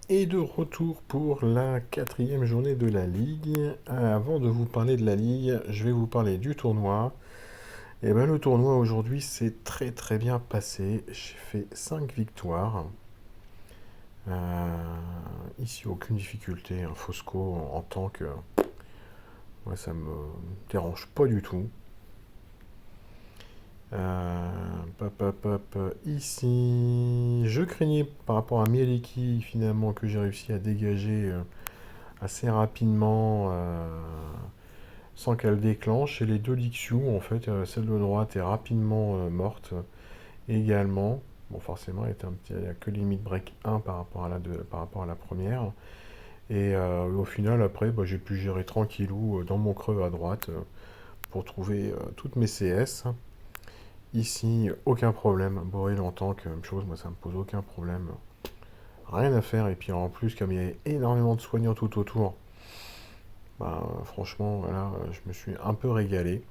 Et de retour pour la quatrième journée de la Ligue. Avant de vous parler de la Ligue, je vais vous parler du tournoi. Et ben le tournoi aujourd'hui s'est très très bien passé. J'ai fait 5 victoires. Ici aucune difficulté. Un Fosco en tank, ouais, ça me dérange pas du tout. Ici, je craignais par rapport à Mieliki finalement que j'ai réussi à dégager assez rapidement sans qu'elle déclenche. Et les deux Lixiu, en fait, celle de droite est rapidement morte également. Bon, forcément, il n'y a que limite break 1 par rapport à la première. Et au final, après, bah, j'ai pu gérer tranquillou dans mon creux à droite pour trouver toutes mes CS. Ici, aucun problème. Boril en tant que même chose, moi ça me pose aucun problème. Rien à faire. Et puis en plus, comme il y a énormément de soignants tout autour, bah, franchement, voilà, je me suis un peu régalé.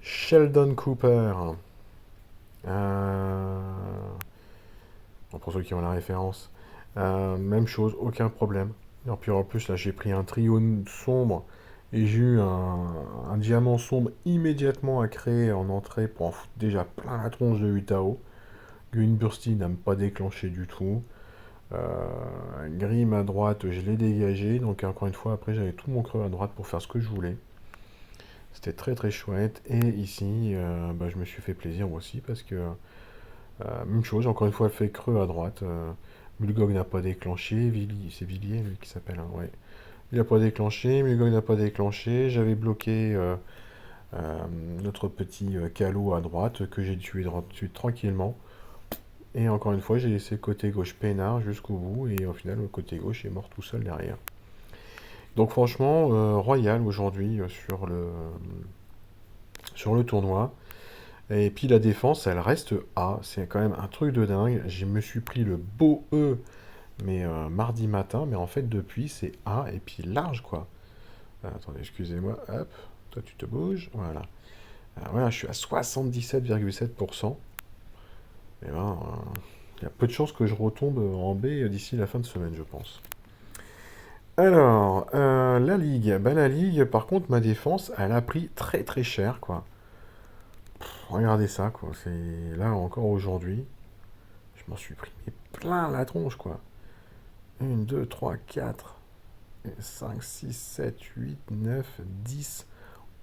Sheldon Cooper. Bon, pour ceux qui ont la référence. Même chose, aucun problème. Et puis en plus, là, j'ai pris un trio sombre et j'ai eu un diamant sombre immédiatement à créer en entrée pour en foutre déjà plein la tronche de 8 AO. Green n'a pas déclenché du tout. Grim à droite, je l'ai dégagé. Donc encore une fois, après, j'avais tout mon creux à droite pour faire ce que je voulais. C'était très très chouette. Et ici, bah, je me suis fait plaisir aussi parce que même chose, encore une fois, elle fait creux à droite. Mulgog n'a pas déclenché. C'est Villiers lui qui s'appelle, hein, ouais. Il n'a pas déclenché. Mulgog n'a pas déclenché. J'avais bloqué notre petit calot à droite que j'ai tué tranquillement. Et encore une fois, j'ai laissé le côté gauche peinard jusqu'au bout. Et au final, le côté gauche est mort tout seul derrière. Donc franchement, royal aujourd'hui sur le tournoi. Et puis la défense, elle reste A. C'est quand même un truc de dingue. Je me suis pris le beau E, mais mardi matin. Mais en fait, depuis, c'est A et puis large, quoi. Attendez, excusez-moi. Hop, toi, tu te bouges. Voilà. Voilà, je suis à 77,7%. Et ben, il y a peu de chances que je retombe en B d'ici la fin de semaine, je pense. Alors, la Ligue. Bah, la Ligue, par contre, ma défense, elle a pris très très cher, quoi. Regardez ça, quoi. C'est là encore aujourd'hui. Je m'en suis pris mais plein la tronche, quoi. 1, 2, 3, 4, 5, 6, 7, 8, 9, 10,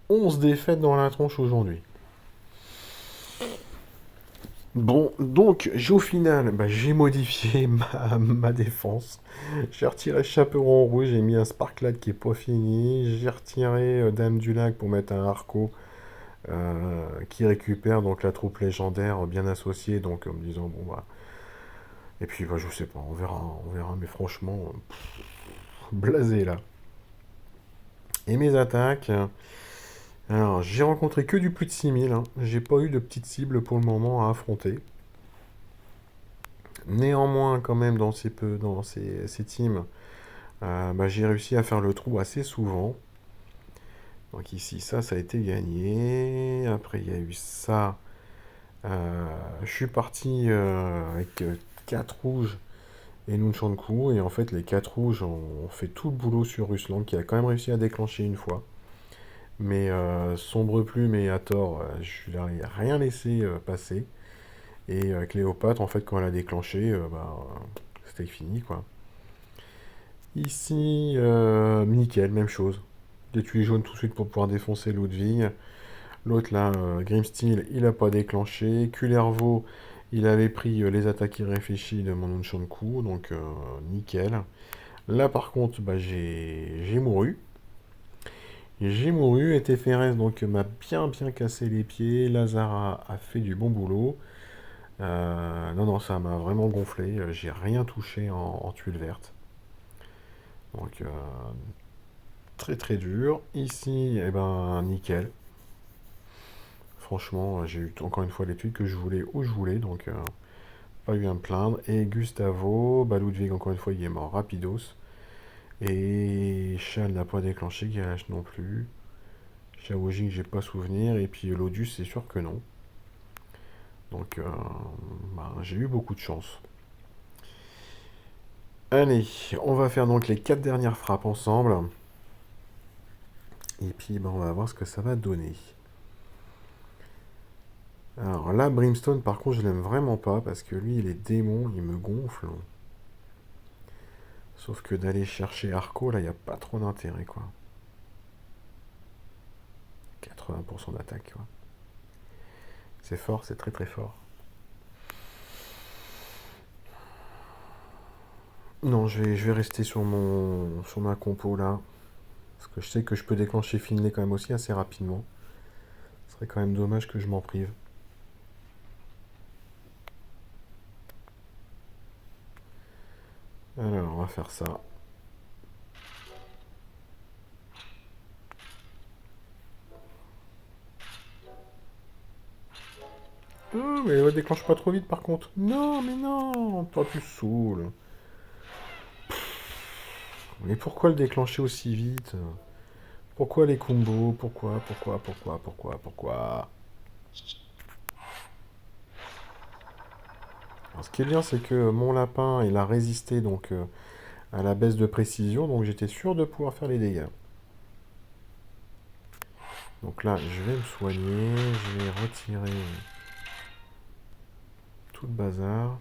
11 défaites dans la tronche aujourd'hui. Bon, donc, au final, bah, j'ai modifié ma défense. J'ai retiré Chaperon rouge, j'ai mis un Sparklad qui est pas fini. J'ai retiré Dame du Lac pour mettre un Arco qui récupère donc la troupe légendaire bien associée. Donc, en me disant, bon, bah. Et puis, bah, je sais pas, on verra, mais franchement, blasé là. Et mes attaques. Alors, j'ai rencontré que du plus de 6000. Hein. J'ai pas eu de petites cibles pour le moment à affronter. Néanmoins, quand même, dans ces teams, bah, j'ai réussi à faire le trou assez souvent. Donc ici, ça a été gagné. Après, il y a eu ça. Je suis parti avec 4 rouges et Nunchanku. Et en fait, les 4 rouges ont fait tout le boulot sur Ruslan, qui a quand même réussi à déclencher une fois. Mais Sombre Plume et Hathor, je n'ai rien laissé passer. Et Cléopâtre, en fait, quand elle a déclenché, bah, c'était fini, quoi. Ici, nickel, même chose. Des tuiles jaunes tout de suite pour pouvoir défoncer Ludwig. L'autre, là, Grimsteel, il n'a pas déclenché. Kullervo, il avait pris les attaques irréfléchies de mon Unshanku, donc nickel. Là, par contre, bah, j'ai mouru. J'ai mouru, et Téphérès donc m'a bien bien cassé les pieds. Lazara a fait du bon boulot. Non, non, ça m'a vraiment gonflé. J'ai rien touché en tuile verte. Donc, très très dur. Ici, eh ben, nickel. Franchement, j'ai eu encore une fois les tuiles que je voulais où je voulais, donc pas eu à me plaindre. Et Gustavo, bah, Ludwig, encore une fois, il est mort rapidos. Et Shell n'a pas déclenché, Galash non plus. Shaojing, j'ai pas souvenir. Et puis Lodus, c'est sûr que non. Donc, bah, j'ai eu beaucoup de chance. Allez, on va faire donc les 4 dernières frappes ensemble. Et puis ben, on va voir ce que ça va donner. Alors là, Brimstone, par contre, je l'aime vraiment pas parce que lui, les démons, il me gonfle. Sauf que d'aller chercher Arco, là, il n'y a pas trop d'intérêt, quoi. 80% d'attaque, quoi. C'est fort, c'est très très fort. Non, je vais rester sur ma compo, là. Parce que je sais que je peux déclencher Finlay quand même aussi assez rapidement. Ce serait quand même dommage que je m'en prive. Alors, on va faire ça. Oh, mais déclenche pas trop vite par contre. Non, mais non, toi tu saoules. Mais pourquoi le déclencher aussi vite? Pourquoi les combos? Pourquoi? Alors, ce qui est bien, c'est que mon lapin, il a résisté donc à la baisse de précision, donc j'étais sûr de pouvoir faire les dégâts. Donc là, je vais me soigner, je vais retirer tout le bazar.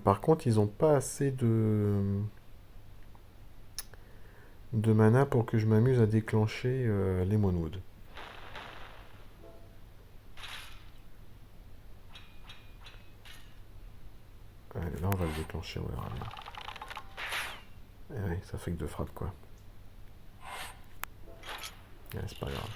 Par contre, ils n'ont pas assez de mana pour que je m'amuse à déclencher les Monwood. Allez, là, on va le déclencher, on verra bien. Eh oui, ça fait que 2 frappes, quoi. Ouais, c'est pas grave.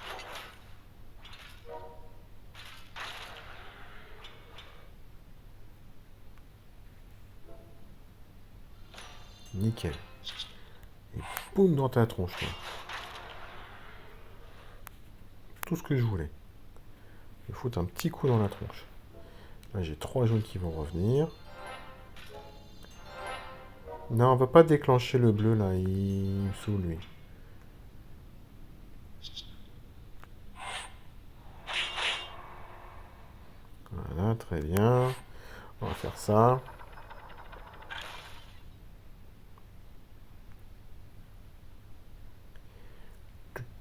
Nickel. Et boum dans ta tronche, toi. Tout ce que je voulais. Il faut un petit coup dans la tronche. Là, j'ai 3 jaunes qui vont revenir. Non, on va pas déclencher le bleu, là. Il me saoule, lui. Voilà, très bien. On va faire ça.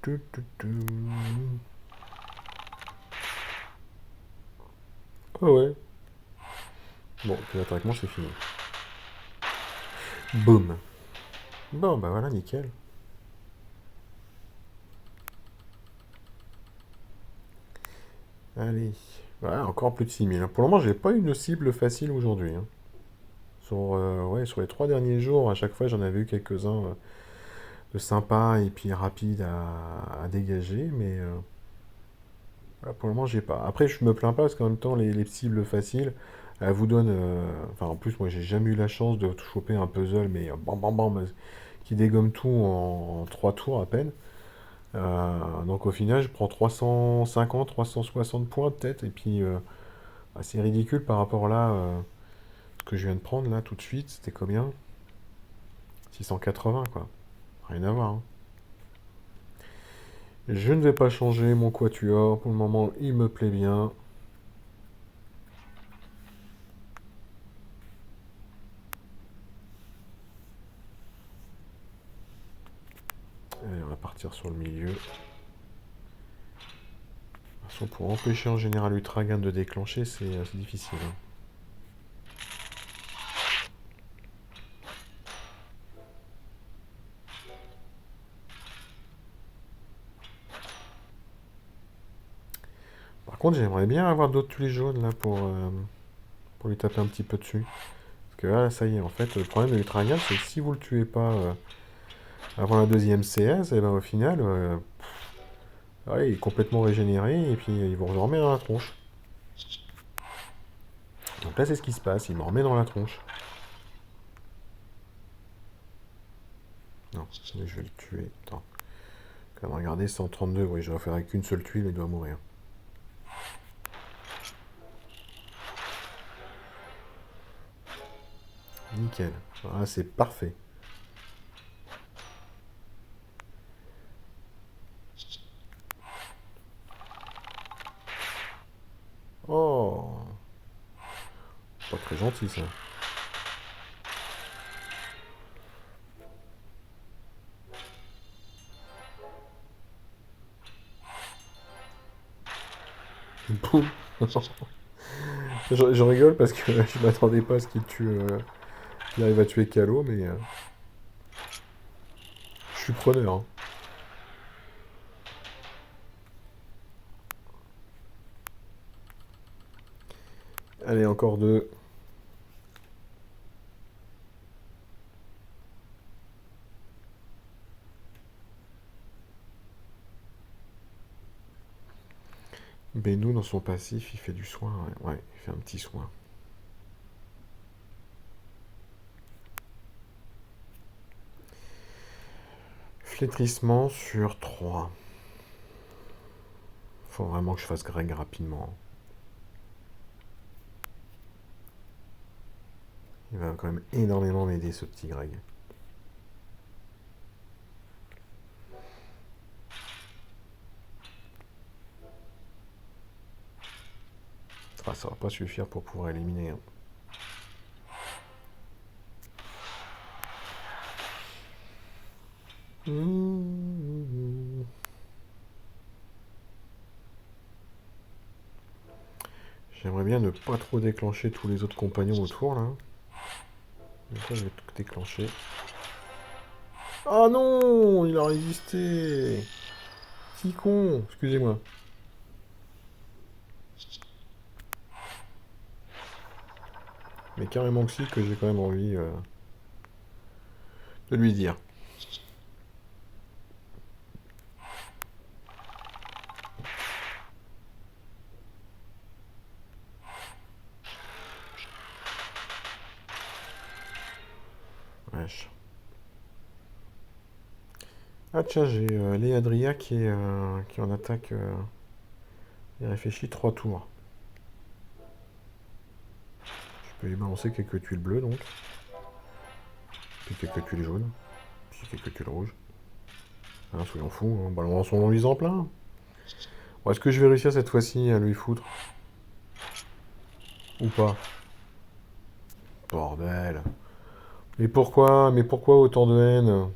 Tu, tu, tu. Oh ouais. Bon, puis attaquement, c'est fini. Boum. Bon, bah voilà, nickel. Allez. Voilà, encore plus de 6000. Pour le moment, j'ai pas eu une cible facile aujourd'hui. Hein. Ouais, sur les 3 derniers jours, à chaque fois, j'en avais eu quelques-uns de sympas et puis rapides à dégager, mais voilà, pour le moment, j'ai pas. Après, je me plains pas parce qu'en même temps, les cibles faciles, elles vous donnent. Enfin, en plus, moi, j'ai jamais eu la chance de choper un puzzle, mais bam bam bam, qui dégomme tout en 3 tours à peine. Donc au final, je prends 350, 360 points de tête, et puis bah, c'est ridicule par rapport là, ce que je viens de prendre là tout de suite, c'était combien? 680 quoi. Rien à voir. Hein. Je ne vais pas changer mon quatuor, pour le moment il me plaît bien. Allez, on va partir sur le milieu. De toute façon, pour empêcher en général Ultragan de déclencher, c'est difficile. Hein. Par contre, j'aimerais bien avoir d'autres tuiles jaunes là pour lui taper un petit peu dessus. Parce que là, ça y est, en fait, le problème de l'Ultragan, c'est que si vous le tuez pas avant la deuxième CS, et ben au final, ouais, il est complètement régénéré et puis il vous remet dans la tronche. Donc là, c'est ce qui se passe, il me remet dans la tronche. Non, mais je vais le tuer. Attends. Quand même, regardez, 132, oui, je vais faire avec une seule tuile, il doit mourir. Nickel. Voilà, c'est parfait. Oh, pas très gentil ça. Boum. Je rigole parce que je m'attendais pas à ce qu'il tue, qu'il arrive à tuer Calo, mais je suis preneur, hein. Allez, encore deux. Bennu, dans son passif, il fait du soin. Ouais, ouais, il fait un petit soin. Flétrissement sur 3. Faut vraiment que je fasse Greg rapidement. Il va quand même énormément m'aider, ce petit Greg. Ah, ça va pas suffire pour pouvoir éliminer, hein. J'aimerais bien ne pas trop déclencher tous les autres compagnons autour, là. Mais ça, je vais tout déclencher. Ah non, il a résisté. Petit con, excusez-moi. Mais carrément que si, que j'ai quand même envie de lui dire. Wesh. Ah tiens, j'ai Léadria qui est en attaque. Il réfléchit 3 tours. Je peux lui balancer quelques tuiles bleues donc. Puis quelques tuiles jaunes. Puis quelques tuiles rouges. Hein, soyons fous, hein. Balançons lui en plein. Bon, est-ce que je vais réussir cette fois-ci à lui foutre? Ou pas? Bordel. Mais pourquoi? Mais pourquoi autant de haine?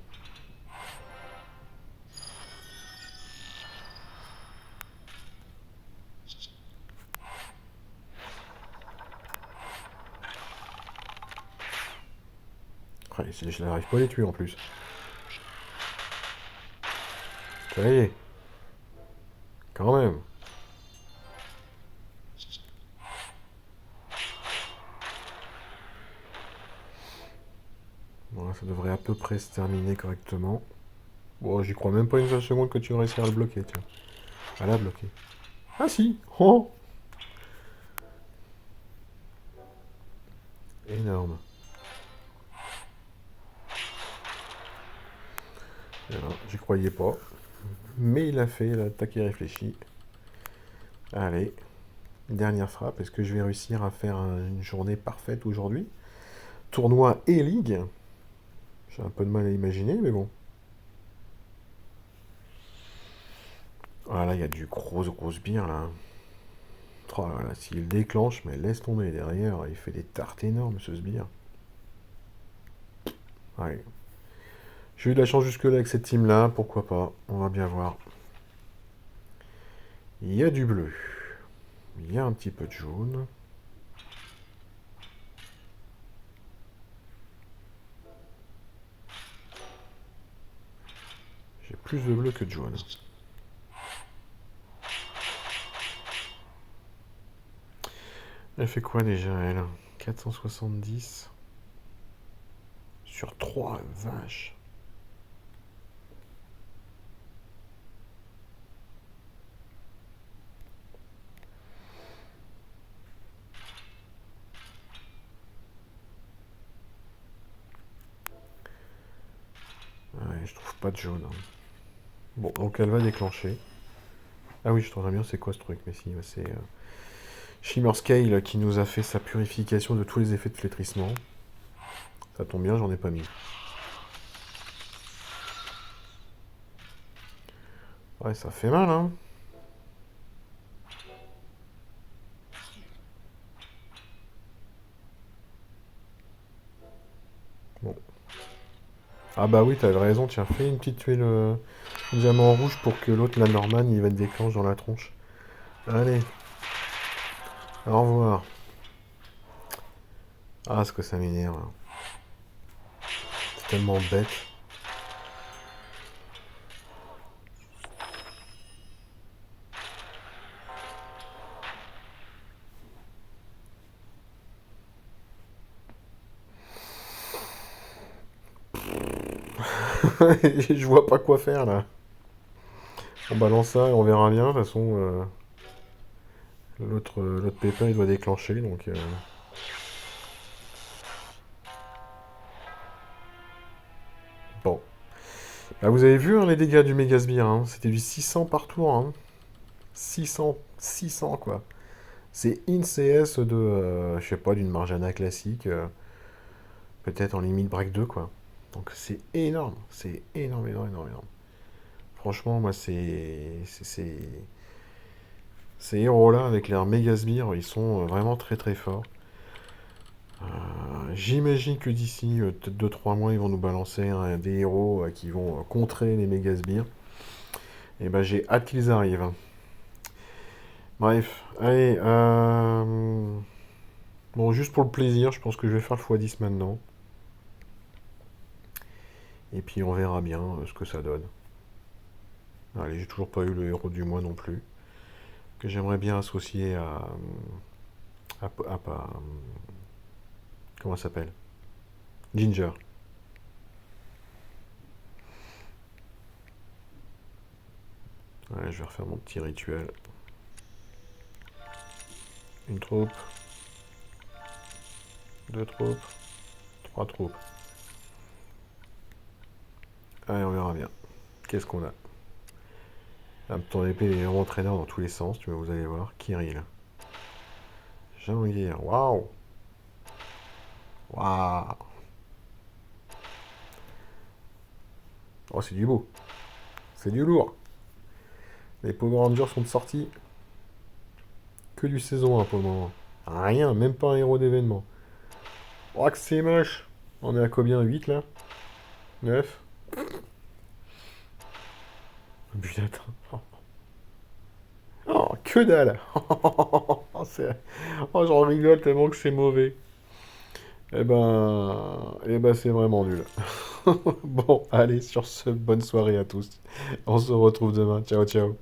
Ouais, je n'arrive pas à les tuer en plus. Ça y est. Quand même. Voilà, ça devrait à peu près se terminer correctement. Bon, j'y crois même pas une seule seconde que tu réussiras à le bloquer, tiens. À la bloquer. Ah si! Oh! Énorme. Voilà, j'y croyais pas. Mais il a fait l'attaque et réfléchi. Allez. Dernière frappe. Est-ce que je vais réussir à faire une journée parfaite aujourd'hui? Tournoi et ligue. J'ai un peu de mal à imaginer, mais bon. Voilà, il y a du gros sbire là. Oh là là, s'il déclenche, mais laisse tomber derrière, il fait des tartes énormes ce sbire. Ouais. J'ai eu de la chance jusque-là avec cette team-là, pourquoi pas, on va bien voir. Il y a du bleu. Il y a un petit peu de jaune. J'ai plus de bleu que de jaune. Elle fait quoi déjà, elle? 470 sur 3, vache. Ouais, je trouve pas de jaune, hein. Bon, donc elle va déclencher. Ah oui, je trouverais bien c'est quoi ce truc, mais si, c'est Shimmer Scale qui nous a fait sa purification de tous les effets de flétrissement. Ça tombe bien, j'en ai pas mis. Ouais, ça fait mal, hein. Bon. Ah bah oui, t'avais raison, tiens, fais une petite tuile diamant rouge pour que l'autre, la Norman, il va te déclencher dans la tronche. Allez. Au revoir. Ah, ce que ça m'énerve. C'est tellement bête. Je vois pas quoi faire là. On balance ça et on verra bien. De toute façon, l'autre pépin il doit déclencher. Donc, bon. Ah, vous avez vu hein, les dégâts du Mégasbire, hein. C'était du 600 par tour. Hein. 600 quoi. C'est in CS de, je sais pas, d'une Marjana classique. Peut-être en limite break 2 quoi. Donc c'est énorme. C'est énorme, énorme, énorme, énorme. Franchement, moi, ces héros-là, avec leurs méga sbires, ils sont vraiment très très forts. J'imagine que d'ici peut-être 2-3 mois, ils vont nous balancer hein, des héros qui vont contrer les méga sbires. Et ben j'ai hâte qu'ils arrivent. Hein. Bref, allez. Bon, juste pour le plaisir, je pense que je vais faire le x10 maintenant. Et puis on verra bien ce que ça donne. Allez, j'ai toujours pas eu le héros du mois non plus. Que j'aimerais bien associer à comment ça s'appelle? Ginger. Ouais, je vais refaire mon petit rituel. Une troupe, deux troupes, trois troupes. Allez, on verra bien. Qu'est-ce qu'on a? Un ton épée est vraiment entraîneur dans tous les sens, tu vois, vous allez voir. Kirill. Jean-Guire. Waouh! Waouh! Oh, c'est du beau. C'est du lourd. Les Power Rangers sont sortis. Que du saison 1 pour le moment. Rien, même pas un héros d'événement. Oh, que c'est moche! On est à combien? 8 là? 9. Putain. Oh, que dalle! Oh, oh, j'en rigole tellement que c'est mauvais. Eh ben, c'est vraiment nul. Bon, allez, sur ce, bonne soirée à tous. On se retrouve demain. Ciao, ciao.